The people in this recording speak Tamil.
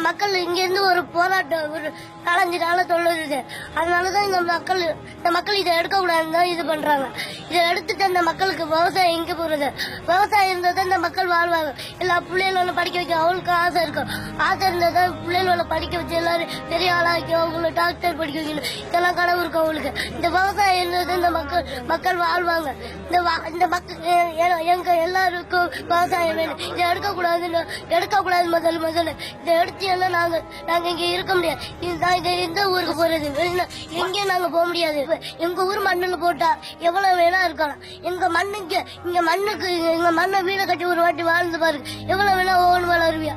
மக்கள் இங்கிருந்து ஒரு போராட்டம் ஒரு 4-5 நாள சொல்லுது. அதனாலதான் இந்த மக்கள் இதை எடுக்கக்கூடாதுன்னு தான் இது பண்றாங்க. இதை எடுத்துட்டு அந்த மக்களுக்கு விவசாயம் எங்க போறது? விவசாயம் இருந்தா தான் இந்த மக்கள் வாழ்வாங்க. எல்லா பிள்ளைகளோட படிக்க வைக்க அவங்களுக்கு ஆசை இருக்கும். ஆசை இருந்தா தான் பிள்ளைகளோட படிக்க வச்சு எல்லாரும் பெரிய ஆளாக்கி அவங்கள டாக்டர் படிக்க வைக்கணும். இதெல்லாம் கனவு இருக்கும் அவங்களுக்கு. இந்த விவசாயம் இருந்தது இந்த மக்கள் வாழ்வாங்க. இந்த மக்கள் எங்க எல்லாருக்கும் விவசாயம் வேணும். இதை எடுக்கக்கூடாது முதல்ல இதை எடுத்தீங்கன்னா நாங்க இங்க இருக்க முடியாது. எந்த ஊருக்கு போறது? எங்கேயும் நாங்க போக முடியாது. எங்க ஊர் மண்ணுல போட்டா எவ்வளவு வேணா இருக்கலாம். எங்க மண்ணுக்கு எங்க மண்ணை வீட கட்டி ஒரு வாட்டி வாழ்ந்து பாருங்க. எவ்வளவு வேணா ஒவ்வொன்று வளருவியா.